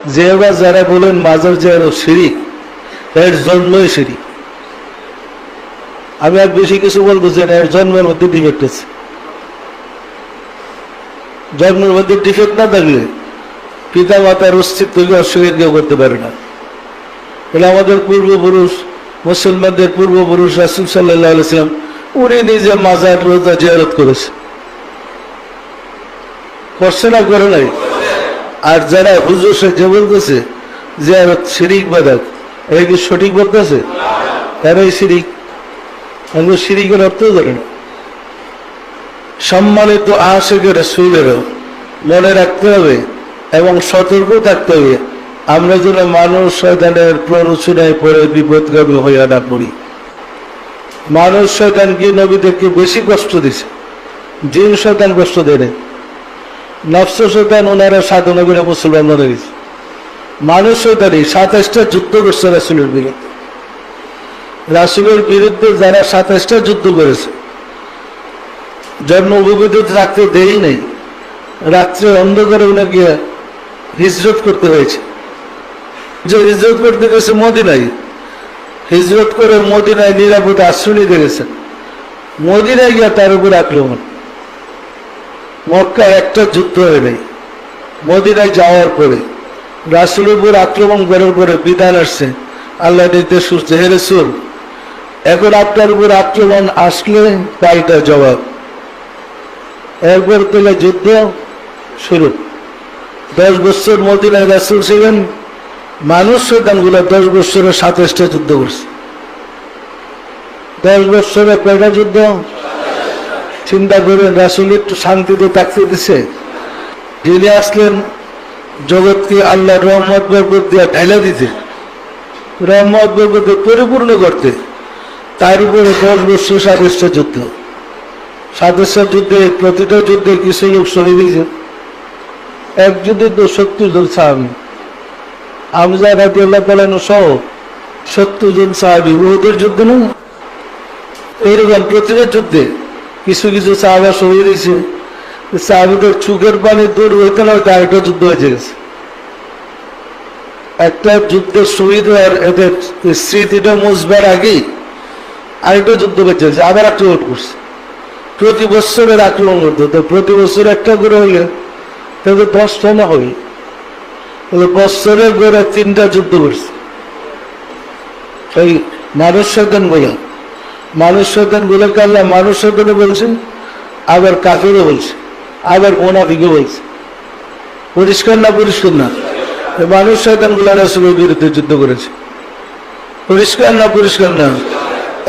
যেবা যারা বলেন মাজার জিয়ারত শিরিক, এর জন্মই শিরিক। আমি আর বেশি কিছু বলবো যে এর জন্মের মধ্যে ডিফেক্ট আছে। জন্মের মধ্যে ডিফেক্ট না থাকলে পিতা মাতার অস্তিত্বকে অস্বীকার কেউ করতে পারে না। এটা আমাদের পূর্বপুরুষ, মুসলমানদের পূর্বপুরুষ রাসূল সাল্লাল্লাহু আলাইহি ওয়াসাল্লাম উনি নিজে মাজার রোজা জিয়ারত করেছে, করছে না করে নাই? আর যারা হুজুর সাহেব বলতেছে জিয়ারত শিরিক বাদাত, এটা কি সঠিক বলতেছে? তারাই শিরিক। আমি শিরিকের অর্থ জানি না। সম্মানিত আশিকের রাসূলেরও মনে রাখতে হবে এবং সতর্ক থাকতে হবে আমরা যেন মানুষ শয়তানের প্ররোচনায় পড়ে বিপদগামী হইয়া না পড়ি। মানুষ শয়তানকে নবীদেরকে বেশি কষ্ট দিছে, জিন শয়তান কষ্ট দেয়। নফস শয়তান ওনারা সাধনা করে মুসলমান মনে গেছে। মানুষ শয়তানই 27টা যুদ্ধ করছে রাসূলের বিরুদ্ধে। রাসূলের বিরুদ্ধে যারা 27টা যুদ্ধ করেছে, জন্মভূমিতে থাকতে দেরি নেই, রাত্রে অন্ধকারে ওনাকে হিজরত করতে হয়েছে। যে হিজরত করতে গেছে মদিনায়, হিজরত করে মদিনায় নিরাপদে আশ্রয় নিতে গেছেন। মদিনায় গিয়া তার উপর আক্রমণ। মক্কায় একটা যুদ্ধ হয় নাই। মদিনায় যাওয়ার পরে রাসূলের উপর আক্রমণ করার পরে বিধান আসছে, আল্লাহ নির্দেশ করছে, হে রাসূল, এখন আপনার উপর আক্রমণ আসলে পাল্টা জবাব। এরপর থেকে যুদ্ধ শুরু। 10 বছর মদিনায় রাসূল ছিলেন। মানুষ শয়তানগুলো 10 বছরে 27টা যুদ্ধ করছে। 10 বছরে কয়টা যুদ্ধ? চিন্তা করেন, রাসূল একটু শান্তিতে থাকতে দিছে? যিনি আসলেন জগৎকে আল্লাহ রহমত বরকত দিয়ে ঢাইলা দিতে, রহমত বরকত পরিপূর্ণ করতে, তার উপরে 10 বছর 27টা যুদ্ধ। 27টা যুদ্ধে প্রতিটা যুদ্ধে কিছু লোক শহীদ হয়েছে। এক যুদ্ধে তো 70 জন সাহাবী, হামজা রাদিয়াল্লাহু তাআলা সহ 70 জন সাহাবী উহুদের যুদ্ধ না। এইরকম প্রতিটা যুদ্ধে কিছু কিছু সাহাবা শহীদ হয়েছে। সাহাবীদের চোখের পানি দূর হইতে না হইতে আরেকটা যুদ্ধ হয়ে গেছে। একটা যুদ্ধের শহীদ হওয়ার এদের স্মৃতিটা মুছবার আগেই আরেকটা যুদ্ধ বেঁচে গেছে, আবার আক্রমণ করছে। প্রতি বছরের আক্রমণ করতো, তো প্রতি বছর একটা করে হইলে তাহলে 10টা না হইল, বছরের গড়ে 3টা যুদ্ধ করছে। এই মানুষ শয়তান বলে, মানুষ শয়তান বলে আল্লাহ মানুষ শয়তানও বলছেন, আবার কাফেরও বলছে, আবার মুনাফিকও বলছে। পরিষ্কার না? পরিষ্কার না? মানুষ শয়তান গুলো রাসূলের বিরুদ্ধে যুদ্ধ করেছে। পরিষ্কার না? পরিষ্কার না?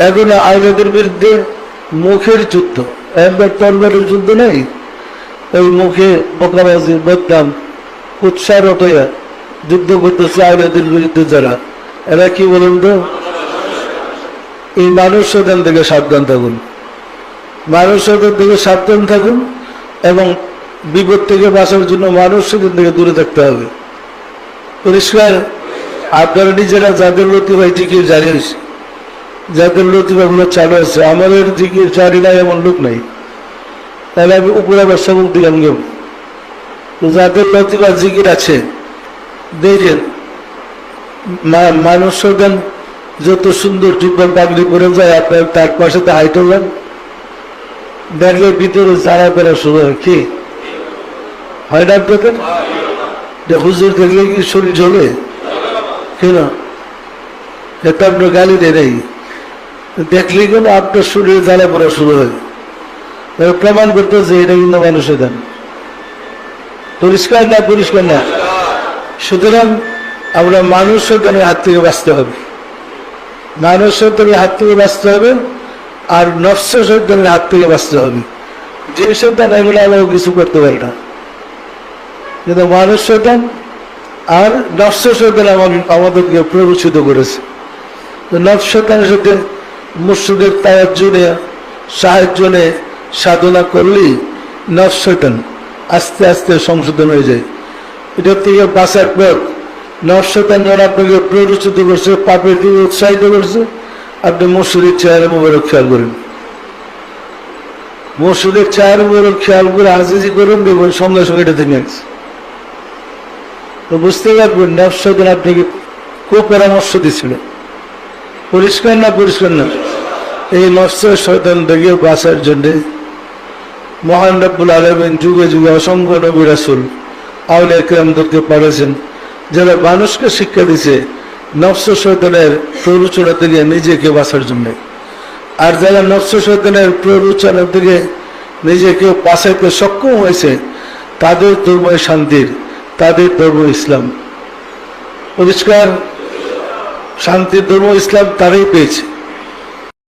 এখন আইনদের বিরুদ্ধে মুখের যুদ্ধ, একবার তরবারের যুদ্ধ নেই, ওই মুখে বকাবাজি বদনাম উৎসাহরত হইয়া যুদ্ধ করতেছে আইনদের বিরুদ্ধে যারা। এরা কি বলুন তো? এই মানুষ শয়তান থেকে সাবধান থাকুন, মানুষ শয়তান থেকে সাবধান থাকুন এবং বিপদ থেকে বাঁচার জন্য মানুষ শয়তান থেকে দূরে থাকতে হবে। পরিষ্কার? আপনারা নিজেরা যাদের লতিফা জিকির জারি হয়েছে, যাদের লতিফাগুলো চালু আছে, আমাদের জিকির জারি নাই এমন লোক নাই, তাহলে আমি উপরে ব্যবসা মুখ দিলাম কেউ। যাদের লতিফা জিকির আছে দেখেন, মানুষ শয়তান যত সুন্দর জুব্বা পাগড়ি পরে যায়, আপনার তার পাশে তো হাইট হলেন, দেখলে ভিতরে যারা বেড়া শুরু হয়। কি হয় না আপনাদের? হুজুর দেখলে কি শরীর ঝোলে? কেন? এটা আপনার গালি দেয় নেই, দেখলেই কেন আপনার শরীরে জ্বালা পড়া শুরু হয়। প্রমাণ করতে যে এটা কিন্তু মানুষের দান। পরিষ্কার না? পরিষ্কার না? সুতরাং আমরা মানুষ শয়তানের হাত থেকে বাঁচতে হবে, মানুষ শয়তানের হাত থেকে বাঁচতে হবে, আর নফস শয়তানের হাত থেকে বাঁচতে হবে। যে শয়তান এগুলো আমরা কিছু করতে পারি না, কিন্তু মানুষ শয়তান আর নফস শয়তান আমাদেরকে প্ররোচিত করেছে। তো নফস শয়তানের সাথে মুর্শিদের তাওয়াজ্জুহে সাহায্য নিয়ে সাধনা করলেই নফস শয়তান আস্তে আস্তে সংশোধন হয়ে যায়। এটার থেকে বাঁচার পর নফস শয়তান যারা আপনাকে প্ররোচিত করছে, পাপের দিকে উৎসাহিত করছে, আপনি মুর্শিদের চেহারা মোবারক খেয়াল করেন, মুর্শিদের চেহারা মোবারক খেয়াল করে আজিজি করেন, দেখবেন সঙ্গে সঙ্গে এটা থেকে আসছে। তো বুঝতে পারবেন নফস শয়তান আপনাকে কুপরামর্শ দিছিল। পরিষ্কার না পরিষ্কার না? এই নফস শয়তান থেকে বাঁচার জন্য মহান রব্বুল আলামিন যুগে যুগে অসংখ্য নবী রাসূল আউলিয়া কিরামদেরকে পাঠিয়েছেন, যারা মানুষকে শিক্ষা দিছে নফস শয়তানের প্ররোচনা থেকে নিজেকে বাঁচার জন্য। আর যারা নফস শয়তানের প্ররোচনা থেকে নিজেকে বাঁচাইতে সক্ষম হয়েছে তাদের ধর্ম শান্তির, তাদের ধর্ম ইসলাম। পরিষ্কার? শান্তির ধর্ম ইসলাম তারাই পেয়েছে।